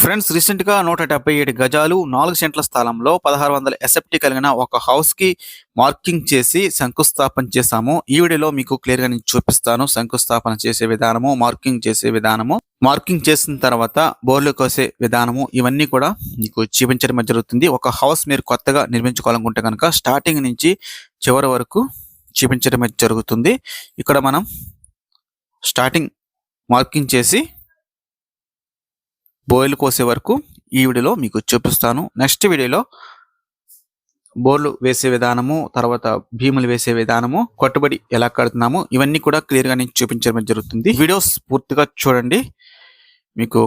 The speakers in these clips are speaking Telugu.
ఫ్రెండ్స్ రీసెంట్ గా 177 గజాలు 4 సెంట్ల స్థలంలో 1600 ఎస్ఎఫ్టీ కలిగిన ఒక హౌస్ కి మార్కింగ్ చేసి శంకుస్థాపన చేశాము. ఈ వీడియోలో మీకు క్లియర్ గా నేను చూపిస్తాను. శంకుస్థాపన చేసే విధానము, మార్కింగ్ చేసే విధానము, మార్కింగ్ చేసిన తర్వాత బోర్లు కోసే విధానము, ఇవన్నీ కూడా మీకు చూపించడం జరుగుతుంది. ఒక హౌస్ మీరు కొత్తగా నిర్మించుకోవాలనుకుంటే కనుక స్టార్టింగ్ నుంచి చివరి వరకు చూపించడం జరుగుతుంది. ఇక్కడ మనం స్టార్టింగ్ మార్కింగ్ చేసి బోర్లు కోసే వరకు ఈ వీడియోలో మీకు చూపిస్తాను. నెక్స్ట్ వీడియోలో బోర్లు వేసే విధానము, తర్వాత భీములు వేసే విధానము, కట్టుబడి ఎలా కడుతున్నాము, ఇవన్నీ కూడా క్లియర్గా నేను చూపించడం జరుగుతుంది. వీడియోస్ పూర్తిగా చూడండి. మీకు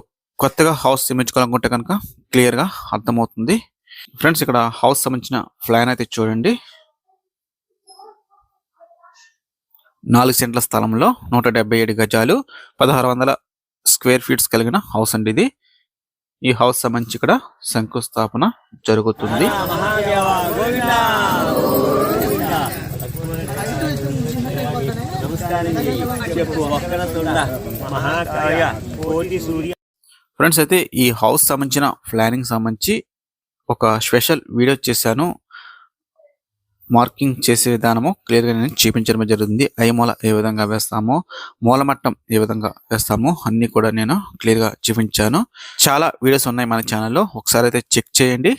కొత్తగా హౌస్ నిర్మించుకోవాలనుకుంటే కనుక క్లియర్గా అర్థమవుతుంది. ఫ్రెండ్స్ ఇక్కడ హౌస్ సంబంధించిన ప్లాన్ అయితే చూడండి. 4 సెంట్ల స్థలంలో 177 గజాలు 1600 స్క్వేర్ ఫీట్స్ కలిగిన హౌస్ అండి ఇది. ఈ హౌస్ సంబంధించి ఇక్కడ శంకుస్థాపన జరుగుతుంది. ఫ్రెండ్స్ అయితే ఈ హౌస్ సంబంధించిన ప్లానింగ్ సంబంధించి ఒక స్పెషల్ వీడియో చేశాను. మార్కింగ్ చేసే విధానము క్లియర్గా నేను చూపించడం జరుగుతుంది. ఐమూల ఏ విధంగా వేస్తామో, మూలమట్టం ఏ విధంగా వేస్తామో అన్ని కూడా నేను క్లియర్గా చూపించాను. చాలా వీడియోస్ ఉన్నాయి మన ఛానల్లో, ఒకసారి అయితే చెక్ చేయండి.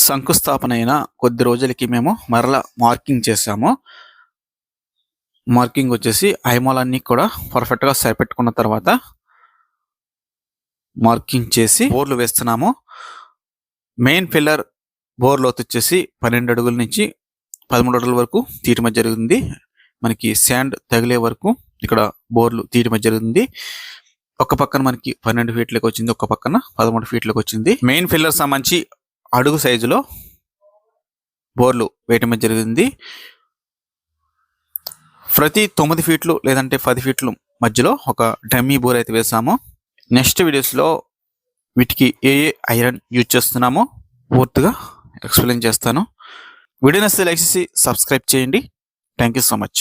శంకుస్థాపన అయిన కొద్ది రోజులకి మేము మరలా మార్కింగ్ చేసాము. మార్కింగ్ వచ్చేసి ఐమాలన్నీ కూడా పర్ఫెక్ట్గా సరిపెట్టుకున్న తర్వాత మార్కింగ్ చేసి బోర్లు వేస్తున్నాము. మెయిన్ పిల్లర్ బోర్ లోతు వచ్చేసి 12 అడుగుల నుంచి 13 అడుగుల వరకు తీయటం జరుగుతుంది. మనకి శాండ్ తగిలే వరకు ఇక్కడ బోర్లు తీయటం జరుగుతుంది. ఒక పక్కన మనకి 12 ఫీట్లకు వచ్చింది, ఒక పక్కన 13 ఫీట్లకు వచ్చింది. మెయిన్ పిల్లర్ సంబంధించి అడుగు సైజులో బోర్లు వేయటం జరిగింది. ప్రతి 9 ఫీట్లు లేదంటే 10 ఫీట్లు మధ్యలో ఒక డమ్మీ బోర్ అయితే వేసాము. నెక్స్ట్ వీడియోస్లో వీటికి ఏ ఐరన్ యూజ్ చేస్తున్నామో పూర్తిగా ఎక్స్ప్లెయిన్ చేస్తాను. వీడియో నచ్చితే లైక్ చేసి సబ్స్క్రైబ్ చేయండి. Thank you so much.